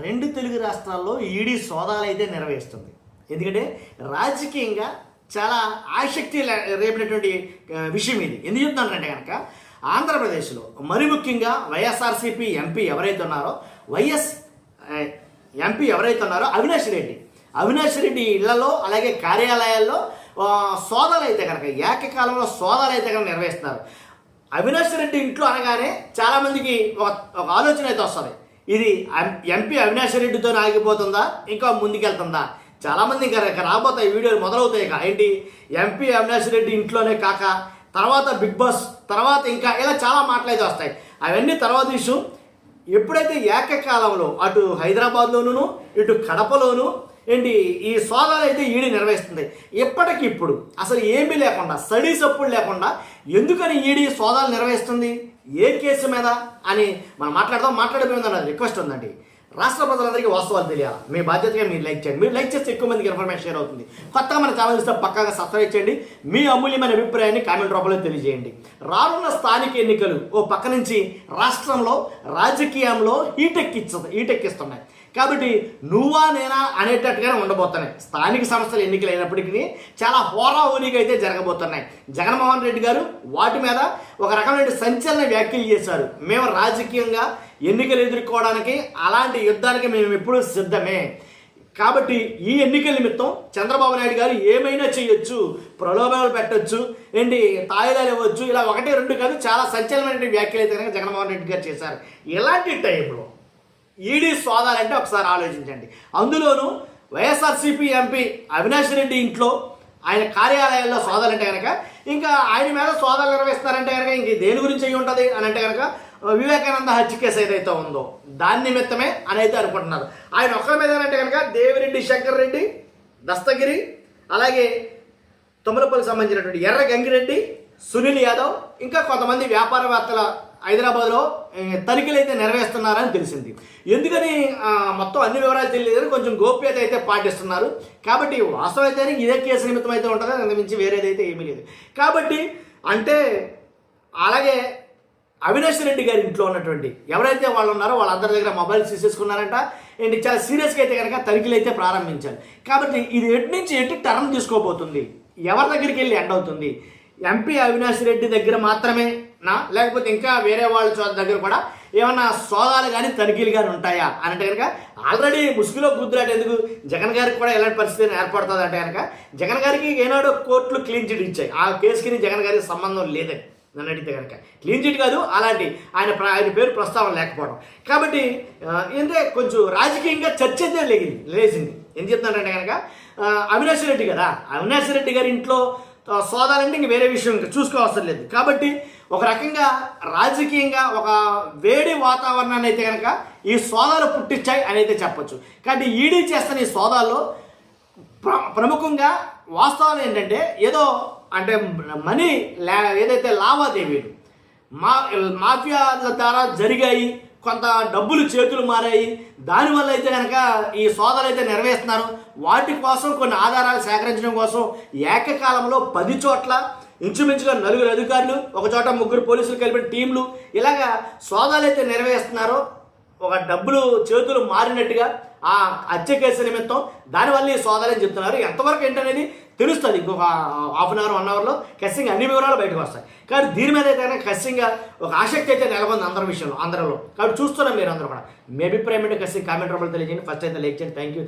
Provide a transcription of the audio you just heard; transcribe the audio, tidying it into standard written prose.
రెండు తెలుగు రాష్ట్రాల్లో ఈడీ సోదాలైతే నిర్వహిస్తుంది. ఎందుకంటే రాజకీయంగా చాలా ఆసక్తి రేపినటువంటి విషయం ఇది. ఎందుకు చెప్తున్నానంటే కనుక ఆంధ్రప్రదేశ్లో మరి ముఖ్యంగా వైఎస్ఆర్సీపీ ఎంపీ ఎవరైతే ఉన్నారో అవినాష్ రెడ్డి ఇళ్లలో అలాగే కార్యాలయాల్లో సోదాలు అయితే కనుక ఏకకాలంలో సోదాలు అయితే కనుక నిర్వహిస్తున్నారు. అవినాష్ రెడ్డి ఇంట్లో అనగానే చాలామందికి ఒక ఆలోచన అయితే వస్తుంది, ఇది ఎంపీ అవినాష్ రెడ్డితో ఆగిపోతుందా ఇంకా ముందుకెళ్తుందా? చాలామంది ఇంకా రాబోతాయి వీడియోలు మొదలవుతాయి. ఏంటి ఎంపీ అవినాష్ రెడ్డి ఇంట్లోనే కాక తర్వాత బిగ్ బాస్ తర్వాత ఇంకా ఇలా చాలా మాటలైతే వస్తాయి. అవన్నీ తర్వాత విషయం. ఎప్పుడైతే ఏకకాలంలో అటు హైదరాబాద్లోనూ ఇటు కడపలోనూ ఈ సోదాలు అయితే ఈడీ నిర్వహిస్తుంది. ఇప్పటికిప్పుడు అసలు ఏమీ లేకుండా స్టడీస్ అప్పుడు లేకుండా ఎందుకని ఈడీ సోదాలు నిర్వహిస్తుంది, ఏ కేసు మీద అని మనం మాట్లాడబోయిందన్నది రిక్వెస్ట్ ఉందండి. రాష్ట్ర ప్రజలందరికీ వాస్తవాలు తెలియాలి. మీ బాధ్యతగా మీరు లైక్ చేయండి. మీరు లైక్ చేస్తే ఎక్కువ మందికి ఇన్ఫర్మేషన్ షేర్ అవుతుంది. కొత్తగా మన ఛానల్ ఇస్తే పక్కాగా సబ్స్క్రైబ్ చేయండి. మీ అమూల్యమైన అభిప్రాయాన్ని కామెంట్ రూపంలో తెలియజేయండి. రానున్న స్థానిక ఎన్నికలు ఓ పక్క నుంచి రాష్ట్రంలో రాజకీయంలో హీటెక్కిస్తున్నాయి. కాబట్టి నువ్వా నేనా అనేటట్టుగానే ఉండబోతున్నాయి. స్థానిక సంస్థల ఎన్నికలు అయినప్పటికీ చాలా హోరాహోరీగా అయితే జరగబోతున్నాయి. జగన్మోహన్ రెడ్డి గారు వాటి మీద ఒక రకమైన సంచలన వ్యాఖ్యలు చేశారు. మేము రాజకీయంగా ఎన్నికలు ఎదుర్కోవడానికి అలాంటి యుద్ధానికి మేము ఎప్పుడూ సిద్ధమే. కాబట్టి ఈ ఎన్నికల నిమిత్తం చంద్రబాబు నాయుడు గారు ఏమైనా చేయొచ్చు, ప్రలోభాలు పెట్టొచ్చు, తాయిలాలు ఇవ్వచ్చు, ఇలా 1, 2 కాదు చాలా సంచలనమైన వ్యాఖ్యలు అయితే కనుక జగన్మోహన్ రెడ్డి గారు చేశారు. ఇలాంటి టైంలో ఈడీ సోదాలంటే ఒకసారి ఆలోచించండి. అందులోనూ వైఎస్ఆర్సీపీ ఎంపీ అవినాష్ రెడ్డి ఇంట్లో ఆయన కార్యాలయాల్లో సోదాలంటే కనుక ఇంకా ఆయన మీద సోదాలు నిర్వహిస్తారంటే కనుక ఇంక దేని గురించి అయ్యి ఉంటుంది అని అంటే కనుక వివేకానంద హత్య కేసు ఏదైతే ఉందో దాని నిమిత్తమే అని అయితే అనుకుంటున్నారు. ఆయన ఒక్కరి మీద అంటే కనుక దేవిరెడ్డి శంకర్ రెడ్డి, దస్తగిరి, అలాగే తుమ్మలపల్లి సంబంధించినటువంటి ఎర్ర గంగిరెడ్డి, సునీల్ యాదవ్, ఇంకా కొంతమంది వ్యాపారవేత్తల హైదరాబాద్లో తనిఖీలు అయితే నిర్వహిస్తున్నారని తెలిసింది. ఎందుకని మొత్తం అన్ని వివరాలు తెలియదు, కొంచెం గోప్యత అయితే పాటిస్తున్నారు. కాబట్టి వాస్తవం అయితే ఇదే కేసు నిమిత్తం అయితే ఉంటుంది, అంతకు మించి వేరేదైతే ఏమీ లేదు. కాబట్టి అంటే అలాగే అవినాష్ రెడ్డి గారి ఇంట్లో ఉన్నటువంటి ఎవరైతే వాళ్ళు ఉన్నారో వాళ్ళందరి దగ్గర మొబైల్స్ తీసేసుకున్నారంట. చాలా సీరియస్గా అయితే కనుక తనిఖీలు అయితే ప్రారంభించారు. కాబట్టి ఇది ఎటు టర్న్ తీసుకోబోతుంది, ఎవరి దగ్గరికి వెళ్ళి ఎండ్ అవుతుంది? ఎంపీ అవినాష్ రెడ్డి దగ్గర మాత్రమే లేకపోతే ఇంకా వేరే వాళ్ళ దగ్గర కూడా ఏమన్నా సోదాలు కానీ తనిఖీలు కానీ ఉంటాయా అని అంటే కనుక ఆల్రెడీ ముసుగులో గుద్దులాట ఎందుకు జగన్ గారికి కూడా ఎలాంటి పరిస్థితి ఏర్పడుతుంది అంటే కనుక జగన్ గారికి ఏనాడో కోర్టులు క్లీన్ చిట్ ఇచ్చాయి. ఆ కేసుకి జగన్ గారికి సంబంధం లేదని నన్ను అడిగితే కనుక క్లీన్ చిట్ కాదు, అలాంటి ఆయన పేరు ప్రస్తావన లేకపోవడం. కాబట్టి కొంచెం రాజకీయంగా చర్చ అయితే లేచింది. ఏం చెప్తున్నారంటే కనుక అవినాష్ రెడ్డి కదా, అవినాష్ రెడ్డి గారి ఇంట్లో సోదాలంటే ఇంక వేరే విషయం ఇంకా చూసుకోవసరం లేదు. కాబట్టి ఒక రకంగా రాజకీయంగా ఒక వేడి వాతావరణాన్ని అయితే కనుక ఈ సోదాలు పుట్టించాయి అని అయితే చెప్పొచ్చు. కాబట్టి ఈడీ చేస్తున్న ఈ సోదాల్లో ప్రముఖంగా వాస్తవాలు ఏంటంటే ఏదో మనీ ఏదైతే లావాదేవీలు మాఫియాల ద్వారా జరిగాయి, కొంత డబ్బులు చేతులు మారాయి, దానివల్ల అయితే కనుక ఈ సోదాలు అయితే నిర్వహిస్తున్నారు. వాటి కోసం కొన్ని ఆధారాలు సేకరించడం కోసం ఏకకాలంలో 10 చోట్ల ఇంచుమించుగా 4 అధికారులు, ఒక చోట 3 పోలీసులు కలిపిన టీంలు ఇలాగా సోదాలు అయితే నిర్వహిస్తున్నారో ఒక డబ్బులు చేతులు మారినట్టుగా ఆ హత్య కేసు నిమిత్తం దానివల్ల ఈ సోదాలని చెప్తున్నారు. ఎంతవరకు ఏంటనేది తెలుస్తుంది ఇంకొక హాఫ్ అన్ అవర్ 1 అవర్లో ఖచ్చితంగా అన్ని వివరాలు బయటకు వస్తాయి. కానీ దీని మీద అయితే ఖచ్చితంగా ఒక ఆసక్తి అయితే నెలకొంది అందరిలో. కాబట్టి చూస్తున్నాం మీరు అందరూ కూడా. మీ అభిప్రాయం ఏంటో ఖచ్చితంగా కామెంట్ రూపంలో తెలియజేయండి. ఫస్ట్ అయితే లైక్ చేయండి. Thank you.